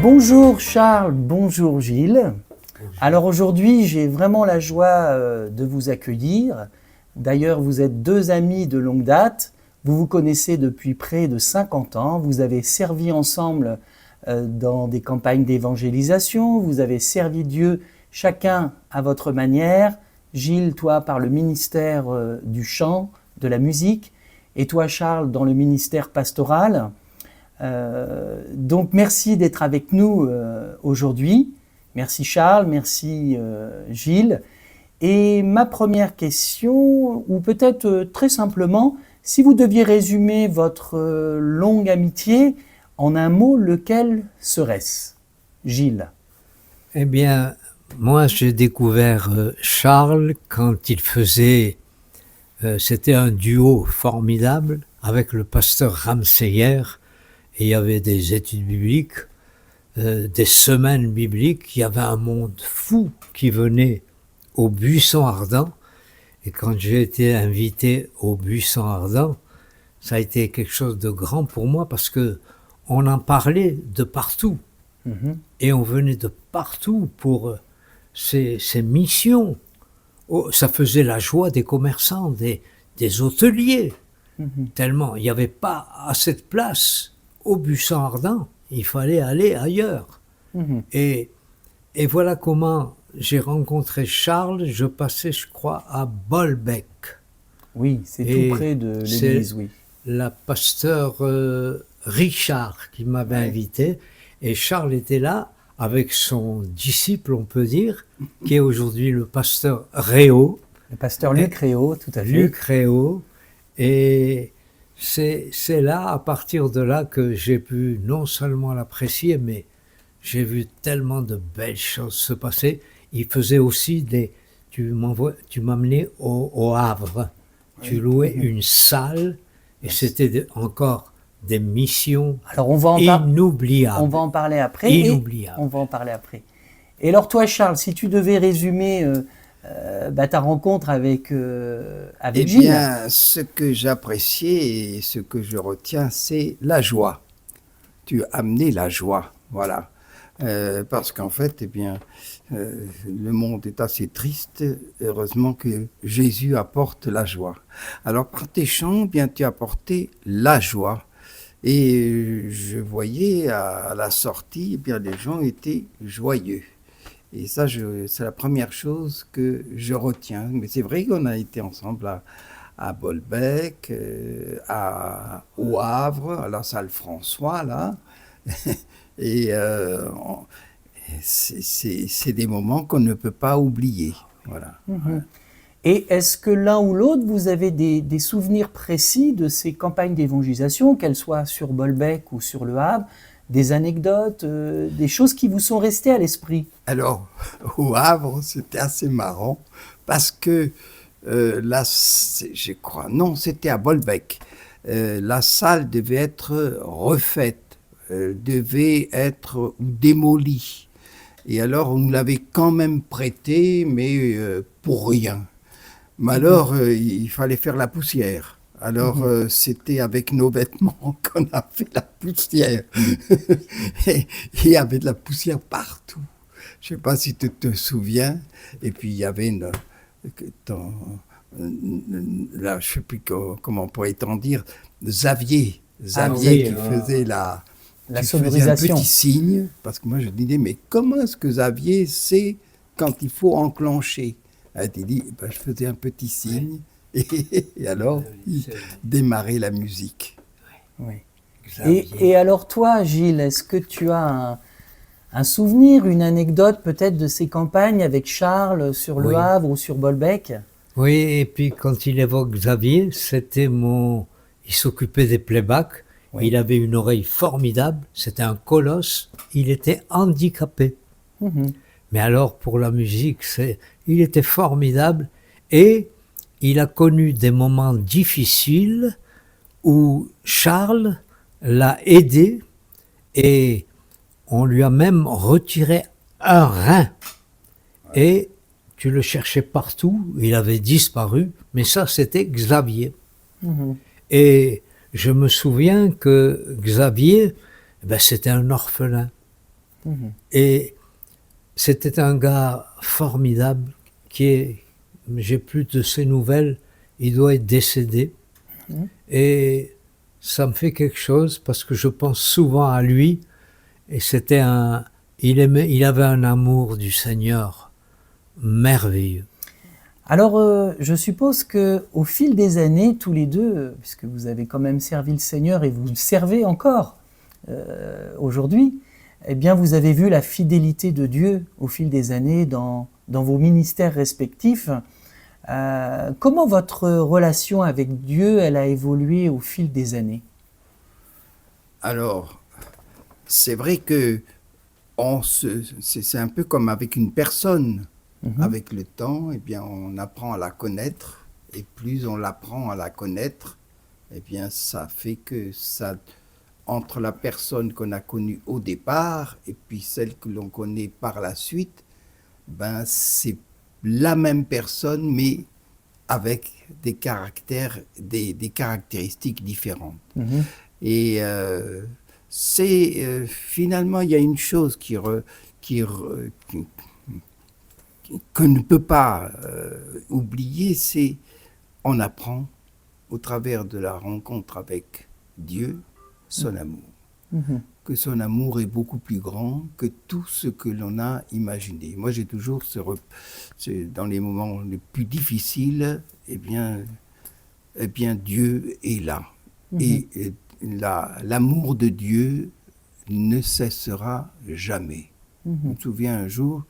Bonjour Charles, bonjour Gilles. Alors aujourd'hui, j'ai vraiment la joie de vous accueillir. D'ailleurs, vous êtes deux amis de longue date. Vous vous connaissez depuis près de 50 ans. Vous avez servi ensemble dans des campagnes d'évangélisation. Vous avez servi Dieu chacun à votre manière. Gilles, toi, par le ministère du chant, de la musique. Et toi, Charles, dans le ministère pastoral. Donc merci d'être avec nous aujourd'hui. Merci Charles, merci Gilles. Et ma première question, ou peut-être très simplement, si vous deviez résumer votre longue amitié en un mot, lequel serait-ce? Gilles. Eh bien, moi j'ai découvert Charles quand il faisait, c'était un duo formidable avec le pasteur Ramseyer. Et il y avait des études bibliques, des semaines bibliques. Il y avait un monde fou qui venait au Buisson Ardent. Et quand j'ai été invité au Buisson Ardent, ça a été quelque chose de grand pour moi parce que on en parlait de partout. Et on venait de partout pour ces missions. Oh, ça faisait la joie des commerçants, des hôteliers. Tellement il n'y avait pas assez de place au Buisson Ardent, il fallait aller ailleurs. Et voilà comment j'ai rencontré Charles. Je passais, je crois, à Bolbec. Oui, c'est tout près de l'église, oui. La pasteur Richard qui m'avait invité. Et Charles était là avec son disciple, on peut dire, qui est aujourd'hui le pasteur Réau. Le pasteur Luc Réau, tout à fait. Luc Réau. Et c'est là, à partir de là, que j'ai pu non seulement l'apprécier, mais j'ai vu tellement de belles choses se passer. Il faisait aussi tu m'emmenais au Havre. Oui. Tu louais une salle, et c'était encore des missions. Alors inoubliables. On va en parler après. Inoubliables. On va en parler après. Et alors toi, Charles, si tu devais résumer ta rencontre avec Gilles. Eh bien, ce que j'appréciais et ce que je retiens, c'est la joie. Tu as amené la joie, voilà. Parce qu'en fait, eh bien, le monde est assez triste. Heureusement que Jésus apporte la joie. Alors, par tes chants, eh bien, tu as apporté la joie. Et je voyais à la sortie, eh bien, les gens étaient joyeux. Et ça, c'est la première chose que je retiens. Mais c'est vrai qu'on a été ensemble à Bolbec, au Havre, à la salle François, là. Et c'est des moments qu'on ne peut pas oublier. Voilà. Et est-ce que l'un ou l'autre, vous avez des souvenirs précis de ces campagnes d'évangélisation, qu'elles soient sur Bolbec ou sur le Havre? Des anecdotes, des choses qui vous sont restées à l'esprit? Alors, au Havre, c'était assez marrant parce que là, je crois, non, c'était à Bolbec. La salle devait être refaite, devait être démolie. Et alors, on nous l'avait quand même prêtée, mais pour rien. Mais alors, il fallait faire la poussière. Alors, c'était avec nos vêtements qu'on a fait la poussière. Et il y avait de la poussière partout. Je ne sais pas si tu te souviens. Et puis, il y avait là, je ne sais plus comment pourrait-on dire, Xavier qui faisait la sonorisation. Un petit signe. Parce que moi, je disais, mais comment est-ce que Xavier sait quand il faut enclencher? Elle t'a dit, ben, je faisais un petit signe. Et alors, il démarrait la musique. Oui. Et alors toi, Gilles, est-ce que tu as un souvenir, une anecdote peut-être de ces campagnes avec Charles sur le Havre ou sur Bolbec? Oui, et puis quand il évoque Xavier, il s'occupait des playbacks, il avait une oreille formidable, c'était un colosse, il était handicapé. Mais alors pour la musique, il était formidable et il a connu des moments difficiles où Charles l'a aidé et on lui a même retiré un rein. Et tu le cherchais partout, il avait disparu, mais ça c'était Xavier. Et je me souviens que Xavier, c'était un orphelin. Mhm. Et c'était un gars formidable j'ai plus de ses nouvelles, il doit être décédé. Mhm. Et ça me fait quelque chose parce que je pense souvent à lui. Et il avait un amour du Seigneur merveilleux. Alors, je suppose que au fil des années, tous les deux, puisque vous avez quand même servi le Seigneur et vous le servez encore aujourd'hui, eh bien, vous avez vu la fidélité de Dieu au fil des années dans vos ministères respectifs. Comment votre relation avec Dieu, elle a évolué au fil des années? Alors, c'est vrai que c'est un peu comme avec une personne. Mhm. Avec le temps, eh bien, on apprend à la connaître, et plus on l'apprend à la connaître, eh bien, ça fait que ça, entre la personne qu'on a connue au départ et puis celle que l'on connaît par la suite, ben, c'est la même personne, mais avec des caractères, des caractéristiques différentes. Mhm. Et finalement, il y a une chose qu'on ne peut pas oublier, c'est on apprend au travers de la rencontre avec Dieu son amour. Mhm. Que son amour est beaucoup plus grand que tout ce que l'on a imaginé. Moi, j'ai toujours dans les moments les plus difficiles, eh bien Dieu est là. Mhm. Et l'amour de Dieu ne cessera jamais. Je Mhm. me souviens un jour,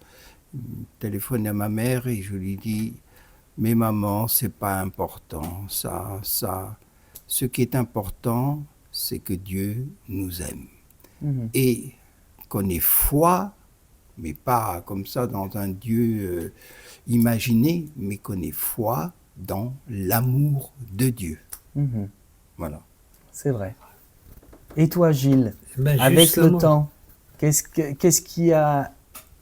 je téléphone à ma mère et je lui dis « Mais maman, c'est pas important, ça. Ce qui est important, c'est que Dieu nous aime. Mhm. Et qu'on ait foi, mais pas comme ça dans un Dieu imaginé, mais qu'on ait foi dans l'amour de Dieu. Mhm. » Voilà. C'est vrai. Et toi, Gilles, Ben avec le justement, temps, qu'est-ce qui a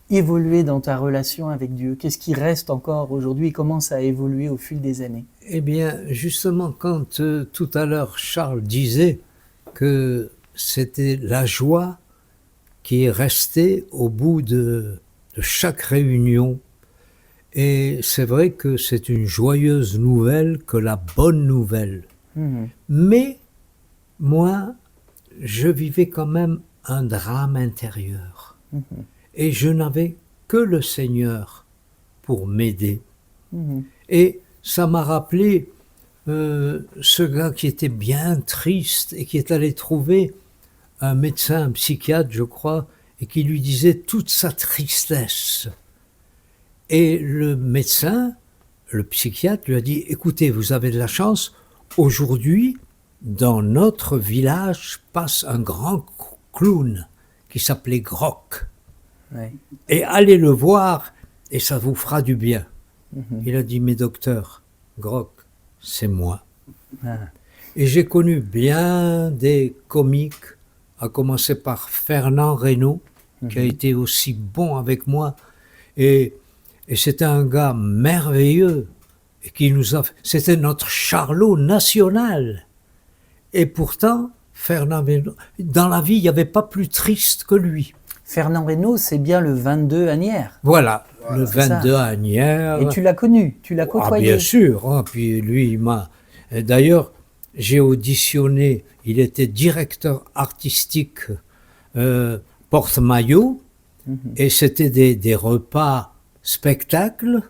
évolué dans ta relation avec Dieu? Qu'est-ce qui reste encore aujourd'hui et comment ça a évolué au fil des années? eh bien, justement, quand tout à l'heure Charles disait que c'était la joie qui est restée au bout de chaque réunion, et c'est vrai que c'est une joyeuse nouvelle que la bonne nouvelle. Mhm. Mais moi, je vivais quand même un drame intérieur. Mhm. Et je n'avais que le Seigneur pour m'aider. Mhm. Et ça m'a rappelé ce gars qui était bien triste et qui est allé trouver un médecin, un psychiatre, je crois, et qui lui disait toute sa tristesse. Et le médecin, le psychiatre, lui a dit « Écoutez, vous avez de la chance, aujourd'hui, dans notre village passe un grand clown qui s'appelait Groc. Ouais. Et allez le voir et ça vous fera du bien. » Mhm. Il a dit « Mais docteur, Groc, c'est moi. » Ah. Et j'ai connu bien des comiques, à commencer par Fernand Reynaud, qui a été aussi bon avec moi. Et c'était un gars merveilleux. Et c'était notre Charlot national. Et pourtant, Fernand Reynaud, dans la vie, il n'y avait pas plus triste que lui. Fernand Reynaud, c'est bien le 22 Agnières. Voilà, le c'est ça. 22 Agnières. Et tu l'as connu, tu l'as Ah, côtoyé. bien sûr. Hein. Puis lui, il m'a. Et d'ailleurs, j'ai auditionné. Il était directeur artistique Porte-Maillot. Mhm. Et c'était des repas spectacles.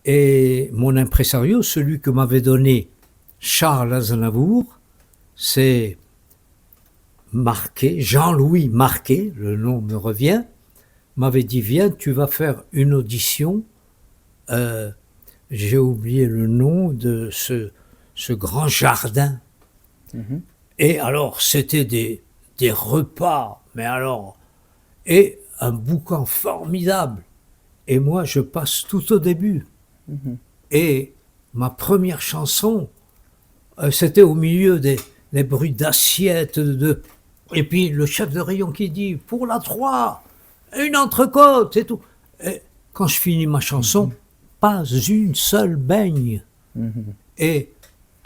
Et mon impresario, celui que m'avait donné Charles Aznavour, c'est Marquet, Jean-Louis Marquet, le nom me revient, m'avait dit « Viens, tu vas faire une audition. » J'ai oublié le nom de ce grand jardin. Mhm. Et alors, c'était des repas, mais alors, et un boucan formidable. Et moi, je passe tout au début. Mhm. Et ma première chanson, c'était au milieu des bruits d'assiettes, et puis le chef de rayon qui dit « Pour la 3, une entrecôte » et tout. Et quand je finis ma chanson, pas une seule baigne. Mhm. Et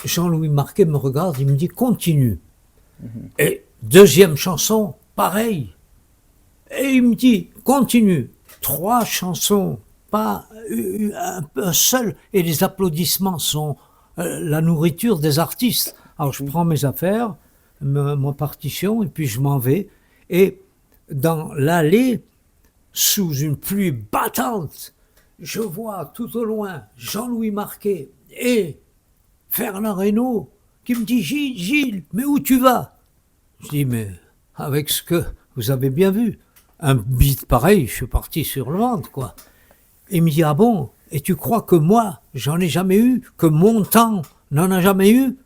Jean-Louis Marquet me regarde, il me dit « Continue ». Et deuxième chanson, pareil. Et il me dit, continue. 3 chansons, pas un seul. Et les applaudissements sont la nourriture des artistes. Alors je prends mes affaires, mon partition, et puis je m'en vais. Et dans l'allée, sous une pluie battante, je vois tout au loin Jean-Louis Marquet et Fernand Reynaud qui me dit, Gilles, mais où tu vas? Je dis, mais avec ce que vous avez bien vu, un beat pareil, je suis parti sur le ventre, quoi. Il me dit, ah bon, et tu crois que moi, j'en ai jamais eu, que mon temps n'en a jamais eu?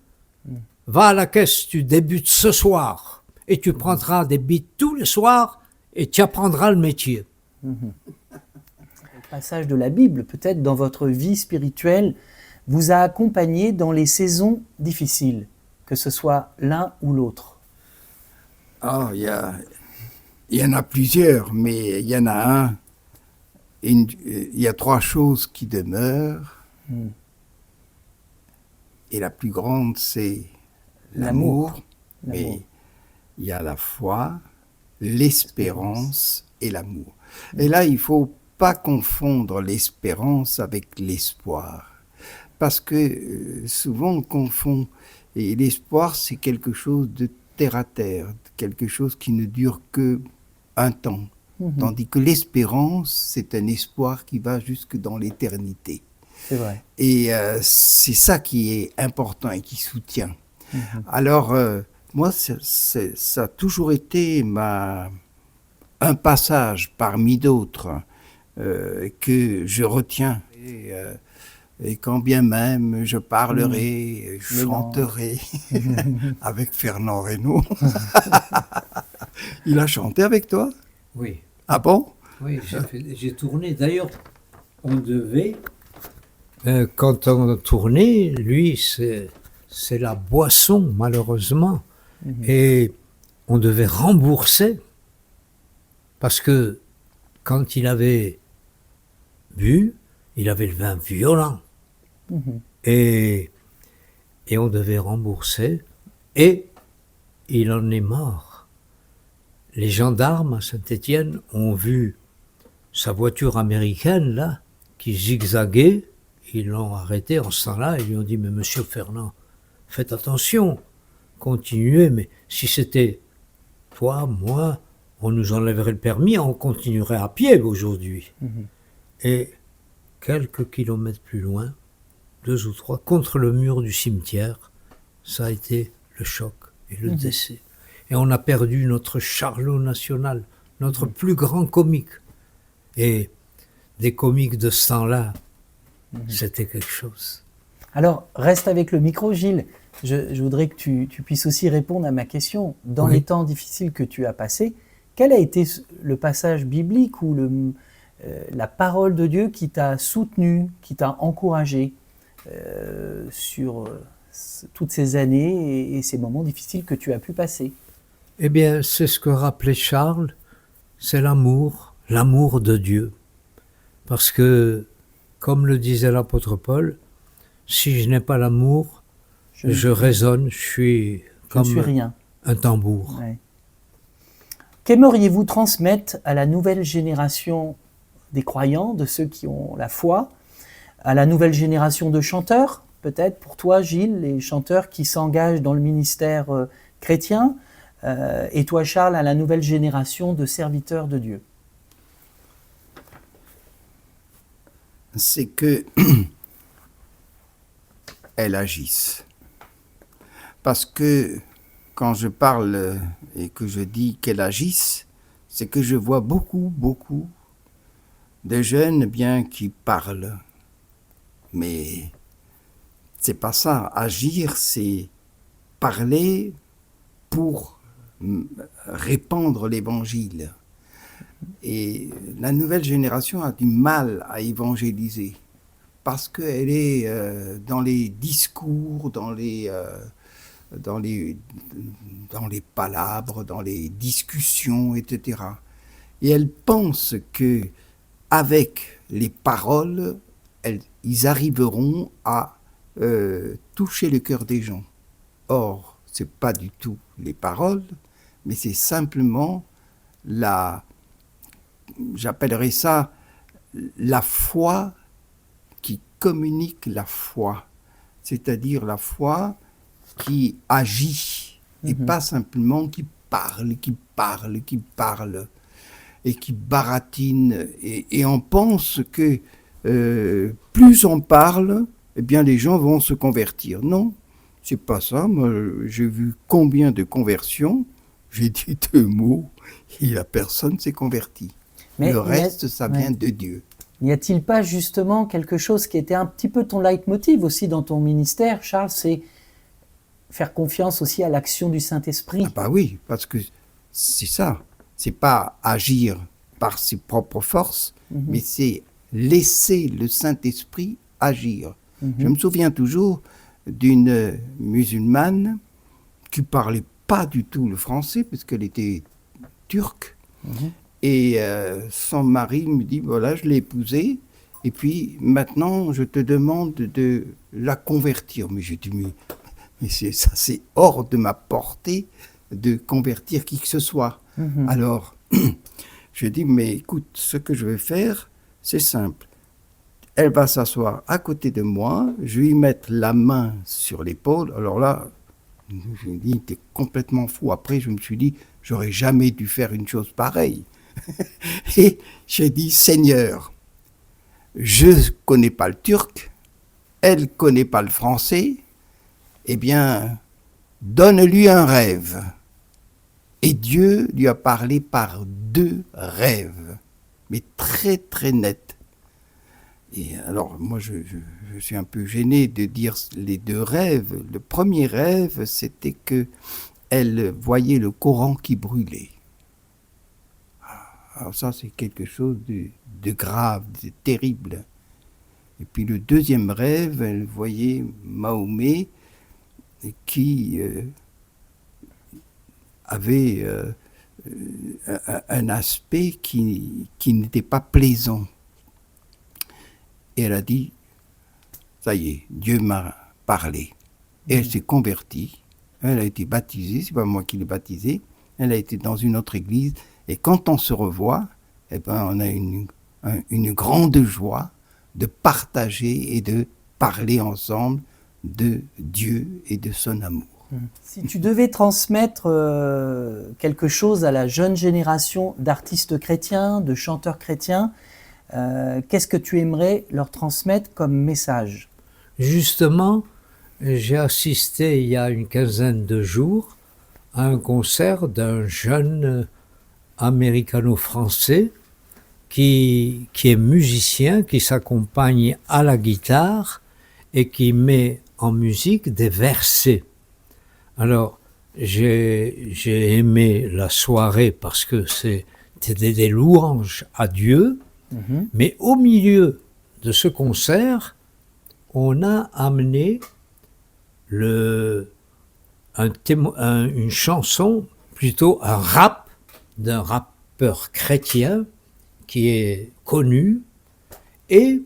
Va à la caisse, tu débutes ce soir, et tu prendras des beats tous les soirs, et tu apprendras le métier. Le passage de la Bible, peut-être dans votre vie spirituelle, vous a accompagné dans les saisons difficiles, que ce soit l'un ou l'autre. Ah, il y en a plusieurs, mais il y en a un. Il y a 3 choses qui demeurent. Et la plus grande, c'est l'amour. Mais il y a la foi, l'espérance et l'amour. Et là, il ne faut pas confondre l'espérance avec l'espoir. Parce que souvent, on confond. Et l'espoir, c'est quelque chose de terre à terre, quelque chose qui ne dure que un temps. Tandis que l'espérance, c'est un espoir qui va jusque dans l'éternité. C'est vrai. Et c'est ça qui est important et qui soutient. Alors, moi, ça a toujours été un passage parmi d'autres que je retiens. Et quand bien même je parlerai, je chanterai avec Fernand Reynaud. Il a chanté avec toi? Oui. Ah bon? Oui, j'ai tourné. D'ailleurs, on devait, quand on tournait, lui, c'est la boisson, malheureusement. Et on devait rembourser, parce que quand il avait bu, il avait le vin violent. Et on devait rembourser. Et il en est mort. Les gendarmes à Saint-Étienne ont vu sa voiture américaine, là, qui zigzaguait. Ils l'ont arrêté en ce temps-là. Ils lui ont dit, mais monsieur Fernand, faites attention, continuez. Mais si c'était toi, moi, on nous enlèverait le permis, on continuerait à pied aujourd'hui. Et quelques kilomètres plus loin, 2 ou 3, contre le mur du cimetière, ça a été le choc et le décès. Et on a perdu notre Charlot national, notre plus grand comique. Et des comiques de ce temps-là, c'était quelque chose. Alors, reste avec le micro, Gilles. Je voudrais que tu puisses aussi répondre à ma question. Dans les temps difficiles que tu as passés, quel a été le passage biblique ou la parole de Dieu qui t'a soutenu, qui t'a encouragé sur toutes ces années et ces moments difficiles que tu as pu passer? Eh bien, c'est ce que rappelait Charles, c'est l'amour de Dieu. Parce que, comme le disait l'apôtre Paul, si je n'ai pas l'amour, je résonne, je suis comme rien. Un tambour. Ouais. Qu'aimeriez-vous transmettre à la nouvelle génération des croyants, de ceux qui ont la foi, à la nouvelle génération de chanteurs, peut-être pour toi, Gilles, les chanteurs qui s'engagent dans le ministère chrétien, et toi, Charles, à la nouvelle génération de serviteurs de Dieu? C'est que elles agissent. Parce que quand je parle et que je dis qu'elles agissent, c'est que je vois beaucoup de jeunes bien qui parlent. Mais c'est pas ça. Agir, c'est parler pour répandre l'évangile. Et la nouvelle génération a du mal à évangéliser parce qu'elle est dans les discours, dans les palabres, dans les discussions, etc. Et elle pense que avec les paroles, ils arriveront à toucher le cœur des gens. Or, c'est pas du tout les paroles, mais c'est simplement la j'appellerais ça la foi qui communique la foi, c'est-à-dire la foi qui agit, et pas simplement qui parle, et qui baratine, et on pense que plus on parle, eh bien les gens vont se convertir. Non, c'est pas ça. Moi, j'ai vu combien de conversions, j'ai dit 2 mots, et la personne s'est convertie. Mais le reste, ça vient de Dieu. N'y a-t-il pas justement quelque chose qui était un petit peu ton leitmotiv aussi dans ton ministère, Charles, c'est faire confiance aussi à l'action du Saint-Esprit? Ah bah oui, parce que c'est ça. C'est pas agir par ses propres forces, mais c'est laisser le Saint-Esprit agir. Je me souviens toujours d'une musulmane qui parlait pas du tout le français, parce qu'elle était turque. Et son mari me dit, voilà, je l'ai épousée, et puis maintenant, je te demande de la convertir. Mais j'ai dit, mais ça, c'est hors de ma portée de convertir qui que ce soit. Alors, je dis, mais écoute, ce que je vais faire, c'est simple. Elle va s'asseoir à côté de moi, je vais lui mettre la main sur l'épaule. Alors là, je me dis, t'es complètement fou. Après, je me suis dit, j'aurais jamais dû faire une chose pareille. Et j'ai dit, Seigneur, je ne connais pas le turc, elle ne connaît pas le français, eh bien, donne-lui un rêve. Et Dieu lui a parlé par 2 rêves, mais très très nets. Et alors, moi, je suis un peu gêné de dire les 2 rêves. Le premier rêve, c'était que elle voyait le Coran qui brûlait. Alors ça, c'est quelque chose de grave, de terrible. Et puis le deuxième rêve, elle voyait Mahomet qui avait un aspect qui n'était pas plaisant. Et elle a dit, ça y est, Dieu m'a parlé. Et elle s'est convertie. Elle a été baptisée, c'est pas moi qui l'ai baptisée. Elle a été dans une autre église. Et quand on se revoit, eh ben, on a une grande joie de partager et de parler ensemble de Dieu et de son amour. Si tu devais transmettre quelque chose à la jeune génération d'artistes chrétiens, de chanteurs chrétiens, qu'est-ce que tu aimerais leur transmettre comme message? Justement, j'ai assisté il y a une quinzaine de jours à un concert d'un jeune américano-français qui est musicien, qui s'accompagne à la guitare et qui met en musique des versets. Alors, j'ai aimé la soirée parce que c'était des louanges à Dieu, mais au milieu de ce concert, on a amené une chanson, plutôt un rap, d'un rappeur chrétien qui est connu, et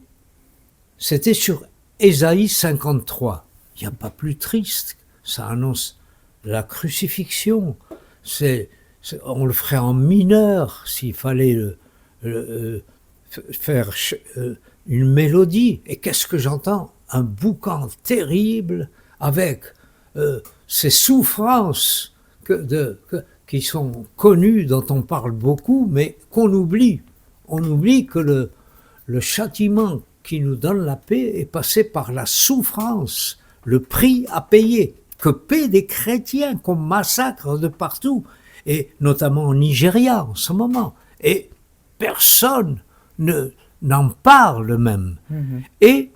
c'était sur Ésaïe 53. Il n'y a pas plus triste, ça annonce la crucifixion. On le ferait en mineur s'il fallait faire une mélodie. Et qu'est-ce que j'entends? Un boucan terrible avec ces souffrances qui sont connues, dont on parle beaucoup, mais qu'on oublie. On oublie que le châtiment qui nous donne la paix est passé par la souffrance, le prix à payer, que paient des chrétiens qu'on massacre de partout, et notamment au Nigeria en ce moment. Et personne n'en parle même. Et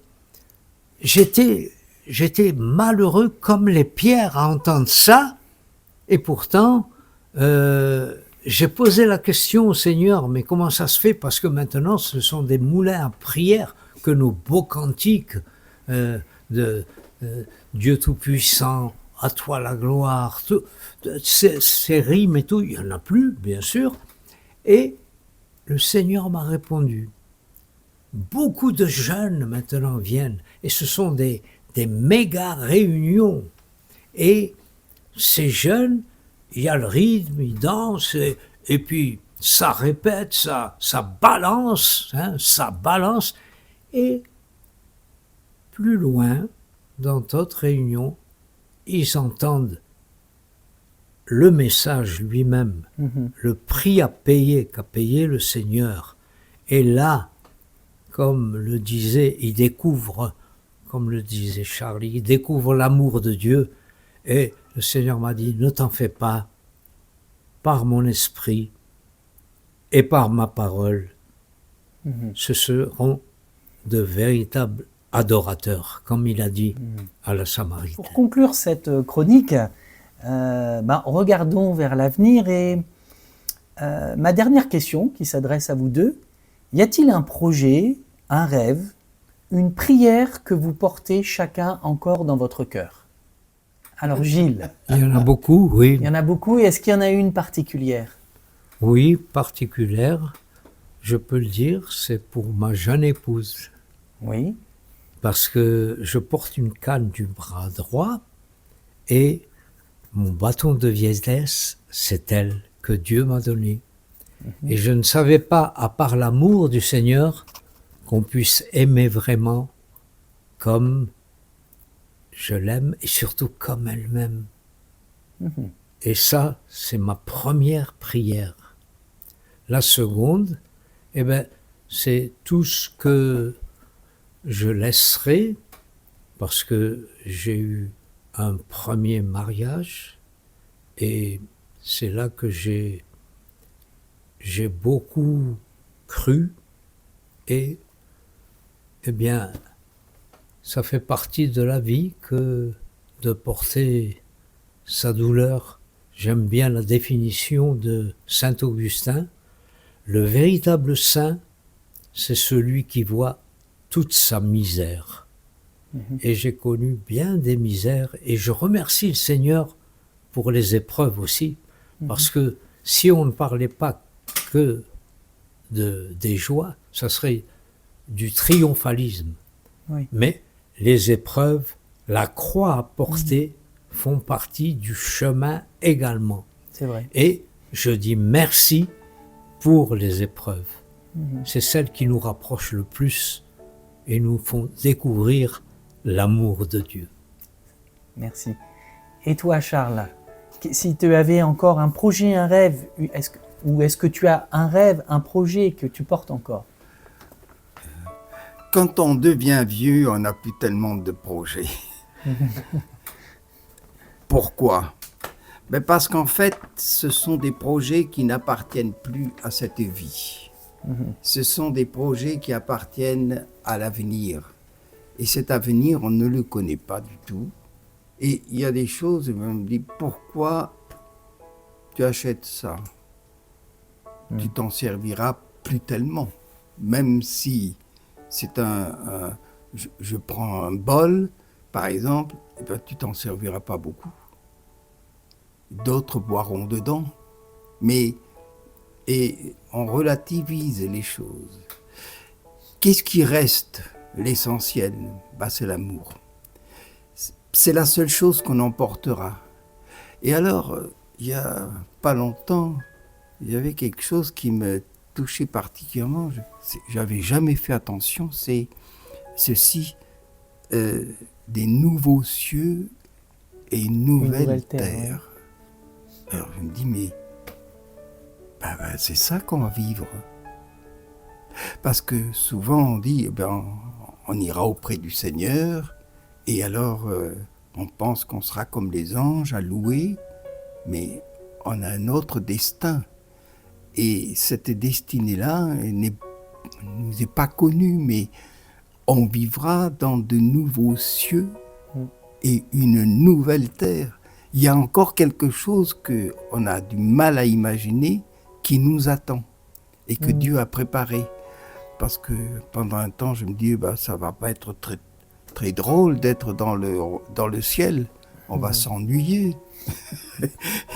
j'étais malheureux comme les pierres à entendre ça, et pourtant, j'ai posé la question au Seigneur, mais comment ça se fait? Parce que maintenant, ce sont des moulins à prière que nos beaux cantiques de Dieu Tout-Puissant, à toi la gloire, ces rimes et tout, il n'y en a plus, bien sûr. Et le Seigneur m'a répondu. Beaucoup de jeunes maintenant viennent, et ce sont des méga réunions. Et ces jeunes, il y a le rythme, ils dansent, et puis ça répète, ça balance, hein, ça balance. Et plus loin, dans d'autres réunions, ils entendent le message lui-même, le prix à payer qu'a payé le Seigneur. Et là, comme le disait, il découvre, comme le disait Charlie, il découvre l'amour de Dieu. Et le Seigneur m'a dit, ne t'en fais pas, par mon esprit et par ma parole, ce seront de véritables adorateurs, comme il a dit à la Samaritaine. Pour conclure cette chronique, regardons vers l'avenir et ma dernière question qui s'adresse à vous deux, y a-t-il un projet, un rêve, une prière que vous portez chacun encore dans votre cœur? Alors Gilles. Il y en a beaucoup, oui. Il y en a beaucoup, et est-ce qu'il y en a une particulière? Oui, particulière, je peux le dire, c'est pour ma jeune épouse. Oui. Parce que je porte une canne du bras droit et mon bâton de vieillesse, c'est elle que Dieu m'a donné. Et je ne savais pas, à part l'amour du Seigneur, qu'on puisse aimer vraiment comme je l'aime et surtout comme elle m'aime. Et ça, c'est ma première prière. La seconde, c'est tout ce que je laisserai, parce que j'ai eu un premier mariage et c'est là que j'ai beaucoup cru et ça fait partie de la vie que de porter sa douleur. J'aime bien la définition de saint Augustin. Le véritable saint, c'est celui qui voit toute sa misère. Et j'ai connu bien des misères et je remercie le Seigneur pour les épreuves aussi, parce que si on ne parlait pas que des joies, ça serait du triomphalisme. Oui. Mais les épreuves, la croix à porter font partie du chemin également. C'est vrai. Et je dis merci pour les épreuves. C'est celles qui nous rapprochent le plus et nous font découvrir l'amour de Dieu. Merci. Et toi, Charles, si tu avais encore un projet, un rêve, est-ce que tu as un rêve, un projet que tu portes encore? Quand on devient vieux, on n'a plus tellement de projets. Pourquoi? Parce qu'en fait, ce sont des projets qui n'appartiennent plus à cette vie. Ce sont des projets qui appartiennent à l'avenir. Et cet avenir, on ne le connaît pas du tout. Et il y a des choses, je me dis, pourquoi tu achètes ça? Tu t'en serviras plus tellement. Même si c'est je prends un bol, par exemple, tu t'en serviras pas beaucoup. D'autres boiront dedans. Et on relativise les choses. Qu'est-ce qui reste? L'essentiel, c'est l'amour. C'est la seule chose qu'on emportera. Et alors, il y a pas longtemps, il y avait quelque chose qui me touchait particulièrement. J'avais jamais fait attention. C'est ceci, des nouveaux cieux et une nouvelle terre. Ouais. Alors je me dis, mais c'est ça qu'on va vivre. Parce que souvent on dit, on ira auprès du Seigneur, et alors on pense qu'on sera comme les anges à louer, mais on a un autre destin. Et cette destinée-là ne nous est pas connue, mais on vivra dans de nouveaux cieux et une nouvelle terre. Il y a encore quelque chose qu'on a du mal à imaginer qui nous attend et que Dieu a préparé. Parce que pendant un temps, je me dis, ça va pas être très, très drôle d'être dans le ciel. On va s'ennuyer.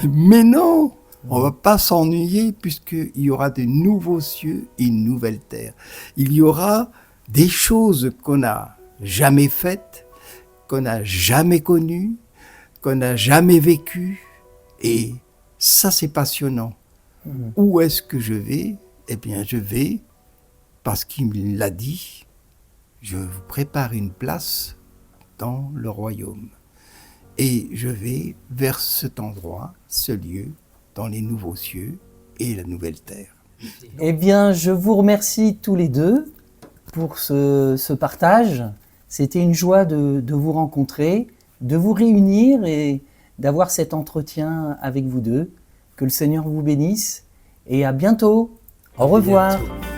Mais non, on va pas s'ennuyer puisqu'il y aura de nouveaux cieux et une nouvelle terre. Il y aura des choses qu'on n'a jamais faites, qu'on n'a jamais connues, qu'on n'a jamais vécues. Et ça, c'est passionnant. Où est-ce que je vais? Eh bien, je vais, parce qu'il l'a dit, je vous prépare une place dans le royaume. Et je vais vers cet endroit, ce lieu, dans les nouveaux cieux et la nouvelle terre. Eh bien, je vous remercie tous les deux pour ce partage. C'était une joie de vous rencontrer, de vous réunir et d'avoir cet entretien avec vous deux. Que le Seigneur vous bénisse et à bientôt. Au revoir. Bientôt.